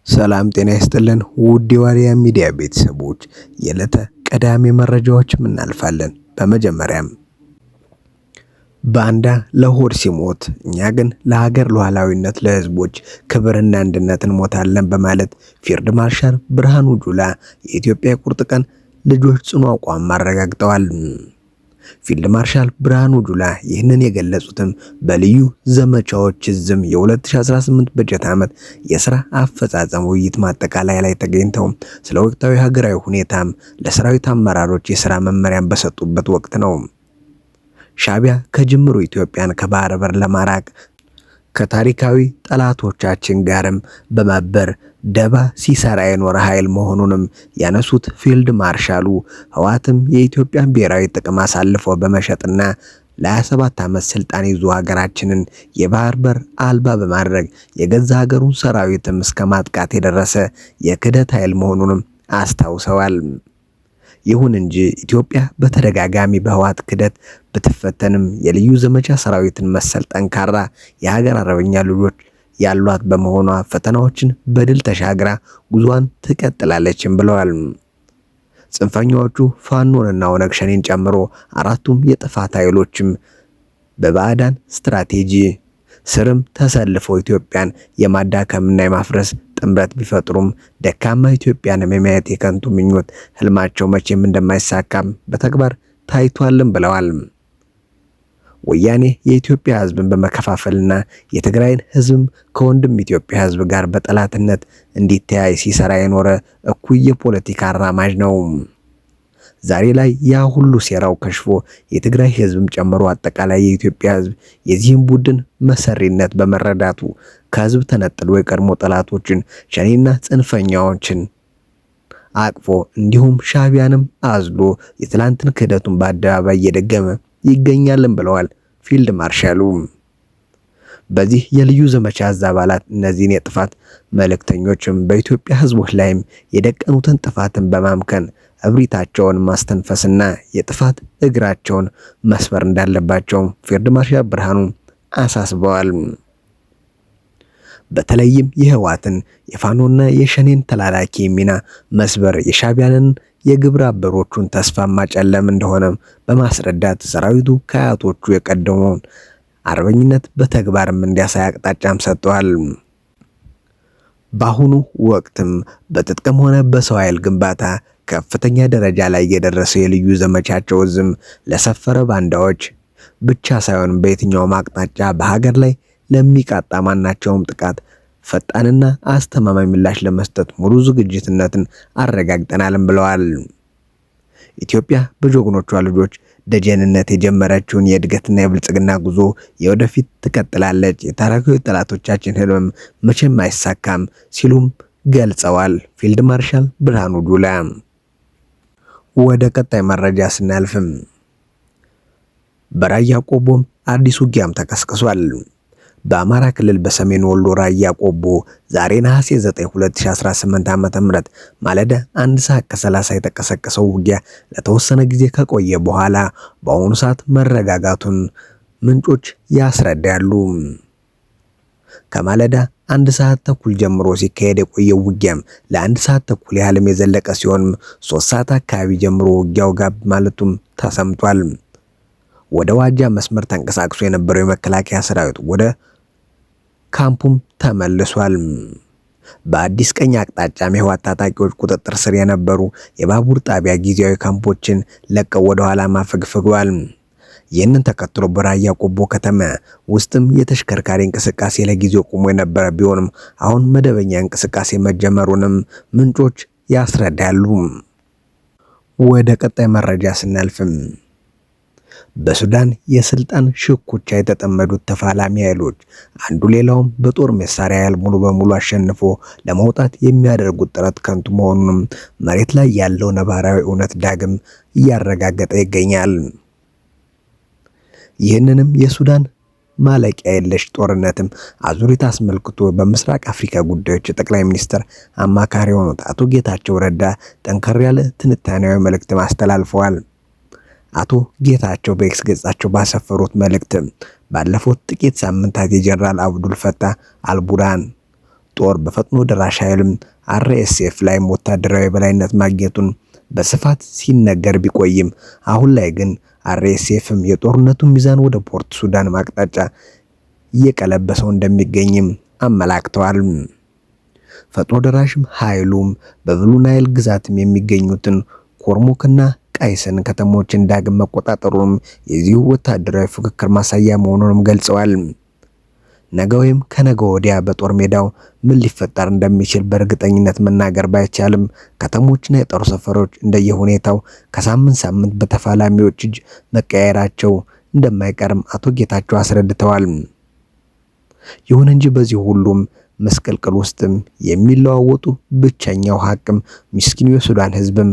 ሰላም ጤና ይስጥልን ውድ የዋልያ ሚዲያ ቤተሰቦች የዕለተ ቀዳሚ መረጃዎች እናልፋለን። በመጀመሪያም ባንዳ ለሆድ ሲሞት እኛ ግን ለሀገር ሉዓላዊነት ለህዝቦች ክብርና አንድነት እንሞታለን በማለት ፊልድ ማርሻል ብርሃኑ ጁላ የኢትዮጵያ የቁርጥ ቀን ልጆች ጽኑ አቋም አረጋግጠዋል። ፊልድ ማርሻል ብርሃኑ ጁላ ይህንን የገለጹትም በልዩ ዘመቻዎች ዝም የ2018 በጀት ዓመት የሥራ አፈጻጸም ውይይት ማጠቃለያ ላይ ተገኝተው ስለ ወቅታዊ ሀገራዊ ሁኔታም ለሰራዊት አመራሮች የሥራ መመሪያን በሰጡበት ወቅት ነው። ሻዕቢያ ከጅምሩ ኢትዮጵያን ከባህር በር ለማራቅ ከታሪካዊ ጠላቶቻችን ጋርም በማበር ደባ ሲሰራ የኖረ ኃይል መሆኑንም ያነሱት ፊልድ ማርሻሉ ህወሓትም የኢትዮጵያን ብሔራዊ ጥቅም አሳልፎ በመሸጥና ለ27 ዓመት ስልጣን ይዞ ሀገራችንን የባህር በር አልባ በማድረግ የገዛ ሀገሩን ሰራዊትም እስከ ማጥቃት የደረሰ የክደት ኃይል መሆኑንም አስታውሰዋል። ይሁን እንጂ ኢትዮጵያ በተደጋጋሚ በህወሓት ክደት ብትፈተንም የልዩ ዘመቻ ሰራዊትን መሰል ጠንካራ የሀገር አርበኛ ልጆች ያሏት በመሆኗ ፈተናዎችን በድል ተሻግራ ጉዟን ትቀጥላለችም ብለዋል። ጽንፈኛዎቹ ፋኖንና ኦነግ ሸኔን ጨምሮ አራቱም የጥፋት ኃይሎችም በባዕዳን ስትራቴጂ ስርም ተሰልፈው ኢትዮጵያን የማዳከምና የማፍረስ ጥምረት ቢፈጥሩም ደካማ ኢትዮጵያን የማየት የከንቱ ምኞት ህልማቸው መቼም እንደማይሳካም በተግባር ታይቷልም ብለዋል። ወያኔ የኢትዮጵያ ህዝብን በመከፋፈልና የትግራይን ህዝብም ከወንድም ኢትዮጵያ ህዝብ ጋር በጠላትነት እንዲተያይ ሲሰራ የኖረ እኩይ የፖለቲካ አራማጅ ነው። ዛሬ ላይ ያ ሁሉ ሴራው ከሽፎ የትግራይ ህዝብም ጨምሮ አጠቃላይ የኢትዮጵያ ህዝብ የዚህም ቡድን መሰሪነት በመረዳቱ ከህዝብ ተነጥሎ የቀድሞ ጠላቶችን ሸኔና ጽንፈኛዎችን አቅፎ እንዲሁም ሻዕቢያንም አዝሎ የትላንትን ክህደቱን በአደባባይ እየደገመ ይገኛልም ብለዋል ፊልድ ማርሻሉ። በዚህ የልዩ ዘመቻ እዝ አባላት እነዚህን የጥፋት መልእክተኞችም በኢትዮጵያ ህዝቦች ላይም የደቀኑትን ጥፋትን በማምከን እብሪታቸውን ማስተንፈስና የጥፋት እግራቸውን መስበር እንዳለባቸው ፊልድ ማርሻል ብርሃኑ አሳስበዋል። በተለይም የህወሓትን የፋኖና የሸኔን ተላላኪ ሚና መስበር የሻዕቢያንን የግብረ አበሮቹን ተስፋ ማጨለም እንደሆነ በማስረዳት ሰራዊቱ ከአያቶቹ የቀደመውን አርበኝነት በተግባርም እንዲያሳይ አቅጣጫም ሰጥተዋል። በአሁኑ ወቅትም በትጥቅም ሆነ በሰው ኃይል ግንባታ ከፍተኛ ደረጃ ላይ የደረሰው የልዩ ዘመቻቸው ዝም ለሰፈረ ባንዳዎች ብቻ ሳይሆን በየትኛውም አቅጣጫ በሀገር ላይ ለሚቃጣ ማናቸውም ጥቃት ፈጣንና አስተማማኝ ምላሽ ለመስጠት ሙሉ ዝግጅትነትን አረጋግጠናልም ብለዋል። ኢትዮጵያ በጀግኖቿ ልጆች ደጀንነት የጀመረችውን የእድገትና የብልጽግና ጉዞ የወደፊት ትቀጥላለች። የታሪካዊ ጠላቶቻችን ህልም መቼም አይሳካም ሲሉም ገልጸዋል ፊልድ ማርሻል ብርሃኑ ጁላ። ወደ ቀጣይ መረጃ ስናልፍም በራያ ቆቦም አዲስ ውጊያም ተቀስቅሷል። በአማራ ክልል በሰሜን ወሎ ራያ ቆቦ ዛሬ ነሐሴ 9 2018 ዓ.ም ማለዳ 1 ሰዓት ከ30 የተቀሰቀሰው ውጊያ ለተወሰነ ጊዜ ከቆየ በኋላ በአሁኑ ሰዓት መረጋጋቱን ምንጮች ያስረዳሉ። ከማለዳ 1 ሰዓት ተኩል ጀምሮ ሲካሄድ የቆየው ውጊያም ለ1 ሰዓት ተኩል ያህልም የዘለቀ ሲሆን 3 ሰዓት አካባቢ ጀምሮ ውጊያው ጋብ ማለቱም ተሰምቷል። ወደ ዋጃ መስመር ተንቀሳቅሶ የነበረው የመከላከያ ሰራዊት ወደ ካምፑም ተመልሷል። በአዲስ ቀኝ አቅጣጫም የህወሓት ታጣቂዎች ቁጥጥር ስር የነበሩ የባቡር ጣቢያ ጊዜያዊ ካምፖችን ለቀው ወደ ኋላ ማፈግፈጓል። ይህንን ተከትሎ በራያ ቆቦ ከተማ ውስጥም የተሽከርካሪ እንቅስቃሴ ለጊዜው ቆሞ የነበረ ቢሆንም አሁን መደበኛ እንቅስቃሴ መጀመሩንም ምንጮች ያስረዳሉ። ወደ ቀጣይ መረጃ ስናልፍም በሱዳን የስልጣን ሽኩቻ የተጠመዱት ተፋላሚ ኃይሎች አንዱ ሌላውም በጦር መሳሪያ ኃይል ሙሉ በሙሉ አሸንፎ ለመውጣት የሚያደርጉት ጥረት ከንቱ መሆኑንም መሬት ላይ ያለው ነባራዊ እውነት ዳግም እያረጋገጠ ይገኛል። ይህንንም የሱዳን ማለቂያ የለሽ ጦርነትም አዙሪት አስመልክቶ በምስራቅ አፍሪካ ጉዳዮች ጠቅላይ ሚኒስትር አማካሪ የሆኑት አቶ ጌታቸው ረዳ ጠንከር ያለ ትንታኔያዊ መልእክት አስተላልፈዋል። አቶ ጌታቸው በኤክስ ገጻቸው ባሰፈሩት መልእክት ባለፉት ጥቂት ሳምንታት የጀነራል አብዱል ፈታህ አልቡርሃን ጦር በፈጥኖ ደራሽ ኃይልም RSF ላይም ወታደራዊ የበላይነት ማግኘቱን በስፋት ሲነገር ቢቆይም አሁን ላይ ግን RSFም የጦርነቱን ሚዛን ወደ ፖርት ሱዳን አቅጣጫ እየቀለበሰው እንደሚገኝም አመላክተዋል። ፈጥኖ ደራሽም ኃይሉም በብሉ ናይል ግዛትም የሚገኙትን ኮርሙክና ቃይስን ከተሞችን ዳግም መቆጣጠሩም የዚሁ ወታደራዊ ፍክክር ማሳያ መሆኑንም ገልጸዋል። ነገ ወይም ከነገ ወዲያ በጦር ሜዳው ምን ሊፈጠር እንደሚችል በእርግጠኝነት መናገር ባይቻልም ከተሞችና የጦር ሰፈሮች እንደየሁኔታው ከሳምንት ሳምንት በተፋላሚዎች እጅ መቀየራቸው እንደማይቀርም አቶ ጌታቸው አስረድተዋል። ይሁን እንጂ በዚህ ሁሉም መስቀልቅል ውስጥም የሚለዋወጡ ብቸኛው ሀቅም ምስኪኑ የሱዳን ሕዝብም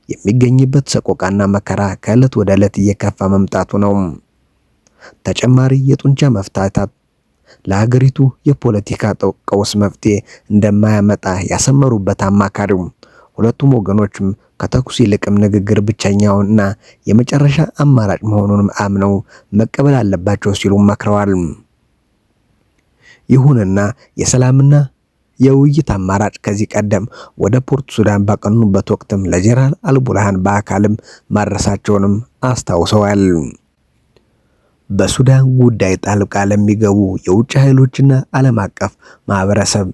የሚገኝበት ሰቆቃና መከራ ከዕለት ወደ ዕለት እየከፋ መምጣቱ ነው። ተጨማሪ የጡንቻ መፍታታት ለሀገሪቱ የፖለቲካ ቀውስ መፍትሄ እንደማያመጣ ያሰመሩበት አማካሪው ሁለቱም ወገኖችም ከተኩስ ይልቅም ንግግር ብቸኛውና የመጨረሻ አማራጭ መሆኑንም አምነው መቀበል አለባቸው ሲሉ መክረዋል። ይሁንና የሰላምና የውይይት አማራጭ ከዚህ ቀደም ወደ ፖርት ሱዳን ባቀኑበት ወቅትም ለጀነራል አልቡርሃን በአካልም ማድረሳቸውንም አስታውሰዋል። በሱዳን ጉዳይ ጣልቃ ለሚገቡ የውጭ ኃይሎችና ዓለም አቀፍ ማህበረሰብ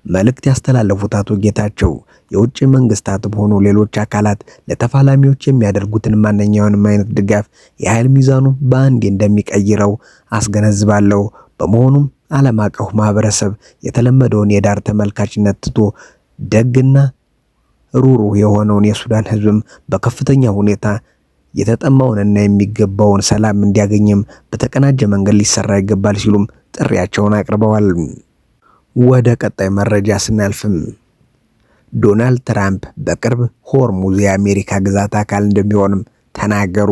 መልእክት ያስተላለፉት አቶ ጌታቸው የውጭ መንግስታትም ሆኑ ሌሎች አካላት ለተፋላሚዎች የሚያደርጉትን ማንኛውንም አይነት ድጋፍ የኃይል ሚዛኑ በአንዴ እንደሚቀይረው አስገነዝባለሁ። በመሆኑም ዓለም አቀፍ ማህበረሰብ የተለመደውን የዳር ተመልካችነት ትቶ ደግና ሩሩህ የሆነውን የሱዳን ህዝብም በከፍተኛ ሁኔታ የተጠማውንና የሚገባውን ሰላም እንዲያገኝም በተቀናጀ መንገድ ሊሰራ ይገባል ሲሉም ጥሪያቸውን አቅርበዋል። ወደ ቀጣይ መረጃ ስናልፍም ዶናልድ ትራምፕ በቅርብ ሆርሙዝ የአሜሪካ ግዛት አካል እንደሚሆንም ተናገሩ።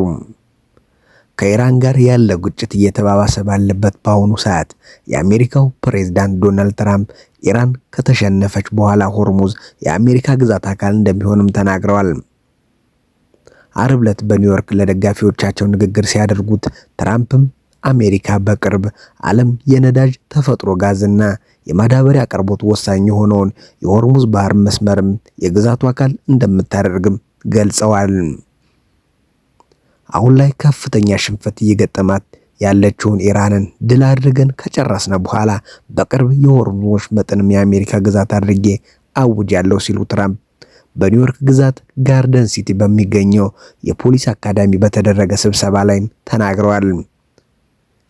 ከኢራን ጋር ያለ ግጭት እየተባባሰ ባለበት በአሁኑ ሰዓት የአሜሪካው ፕሬዝዳንት ዶናልድ ትራምፕ ኢራን ከተሸነፈች በኋላ ሆርሙዝ የአሜሪካ ግዛት አካል እንደሚሆንም ተናግረዋል። ዓርብ ዕለት በኒውዮርክ ለደጋፊዎቻቸው ንግግር ሲያደርጉት ትራምፕም አሜሪካ በቅርብ ዓለም የነዳጅ ተፈጥሮ ጋዝና የማዳበሪያ አቅርቦት ወሳኝ የሆነውን የሆርሙዝ ባህር መስመርም የግዛቱ አካል እንደምታደርግም ገልጸዋል። አሁን ላይ ከፍተኛ ሽንፈት እየገጠማት ያለችውን ኢራንን ድል አድርገን ከጨረስነ በኋላ በቅርብ የሆርሙዝ መጠንም የአሜሪካ ግዛት አድርጌ አውጃለሁ ሲሉ ትራምፕ በኒውዮርክ ግዛት ጋርደን ሲቲ በሚገኘው የፖሊስ አካዳሚ በተደረገ ስብሰባ ላይ ተናግረዋል።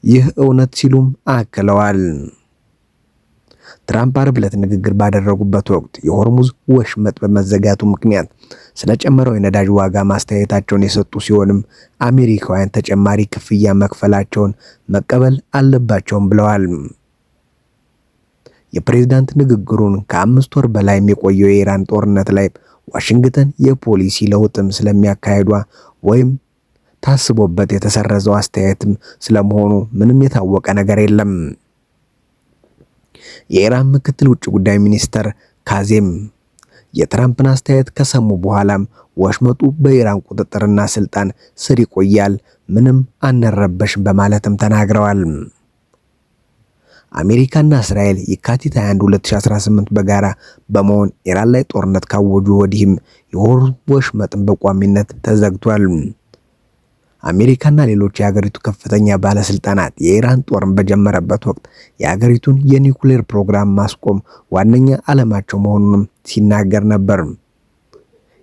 ይህ እውነት ሲሉም አክለዋል። ትራምፕ ዓርብ ዕለት ንግግር ባደረጉበት ወቅት የሆርሙዝ ወሽመጥ በመዘጋቱ ምክንያት ስለጨመረው የነዳጅ ዋጋ ማስተያየታቸውን የሰጡ ሲሆንም አሜሪካውያን ተጨማሪ ክፍያ መክፈላቸውን መቀበል አለባቸውም ብለዋል። የፕሬዝዳንት ንግግሩን ከ5 ወር በላይ የቆየው የኢራን ጦርነት ላይ ዋሽንግተን የፖሊሲ ለውጥም ስለሚያካሂዷ ወይም ታስቦበት የተሰረዘው አስተያየትም ስለመሆኑ ምንም የታወቀ ነገር የለም። የኢራን ምክትል ውጭ ጉዳይ ሚኒስተር ካዜም የትራምፕን አስተያየት ከሰሙ በኋላም ወሽመጡ በኢራን ቁጥጥርና ስልጣን ስር ይቆያል፣ ምንም አንረበሽም በማለትም ተናግረዋል። አሜሪካና እስራኤል የካቲት 21 2018 በጋራ በመሆን ኢራን ላይ ጦርነት ካወጁ ወዲህም የሆርሙዝ ወሽመጥን በቋሚነት ተዘግቷል። አሜሪካና ሌሎች የሀገሪቱ ከፍተኛ ባለስልጣናት የኢራን ጦርን በጀመረበት ወቅት የሀገሪቱን የኒውክሌር ፕሮግራም ማስቆም ዋነኛ ዓላማቸው መሆኑንም ሲናገር ነበር።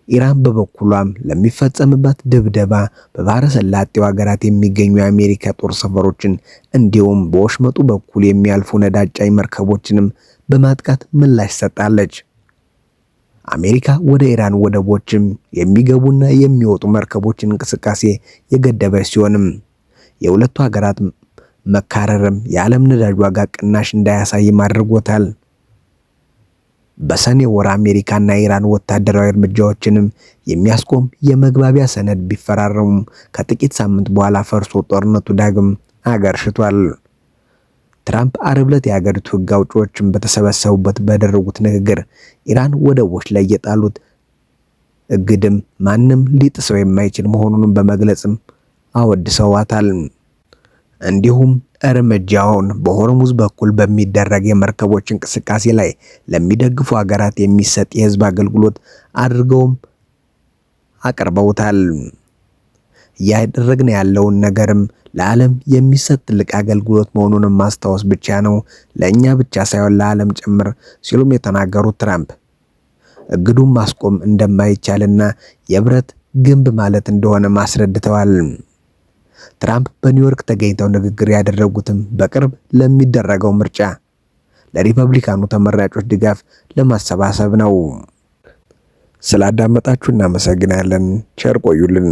ኢራን በበኩሏም ለሚፈጸምበት ድብደባ በባህረ ሰላጤው ሀገራት የሚገኙ የአሜሪካ ጦር ሰፈሮችን እንዲሁም በወሽመጡ በኩል የሚያልፉ ነዳጅ ጫኝ መርከቦችንም በማጥቃት ምላሽ ሰጣለች። አሜሪካ ወደ ኢራን ወደቦችም የሚገቡና የሚወጡ መርከቦችን እንቅስቃሴ የገደበች ሲሆንም የሁለቱ ሀገራት መካረርም የዓለም ነዳጅ ዋጋ ቅናሽ እንዳያሳይም አድርጎታል። በሰኔ ወር አሜሪካና ኢራን ወታደራዊ እርምጃዎችንም የሚያስቆም የመግባቢያ ሰነድ ቢፈራረሙም ከጥቂት ሳምንት በኋላ ፈርሶ ጦርነቱ ዳግም አገርሽቷል። ትራምፕ ዓርብ ዕለት የሀገሪቱ ሕግ አውጪዎችን በተሰበሰቡበት ባደረጉት ንግግር ኢራን ወደቦች ላይ የጣሉት እግድም ማንም ሊጥሰው የማይችል መሆኑን በመግለጽም አወድሰዋታል። እንዲሁም እርምጃውን በሆርሙዝ በኩል በሚደረግ የመርከቦች እንቅስቃሴ ላይ ለሚደግፉ ሀገራት የሚሰጥ የህዝብ አገልግሎት አድርገውም አቅርበውታል። እያደረግን ያለውን ነገርም ለዓለም የሚሰጥ ትልቅ አገልግሎት መሆኑንም ማስታወስ ብቻ ነው፣ ለእኛ ብቻ ሳይሆን ለዓለም ጭምር ሲሉም የተናገሩት ትራምፕ እግዱን ማስቆም እንደማይቻልና የብረት ግንብ ማለት እንደሆነ አስረድተዋል። ትራምፕ በኒውዮርክ ተገኝተው ንግግር ያደረጉትም በቅርብ ለሚደረገው ምርጫ ለሪፐብሊካኑ ተመራጮች ድጋፍ ለማሰባሰብ ነው። ስላዳመጣችሁ እናመሰግናለን። ቸር ቆዩልን።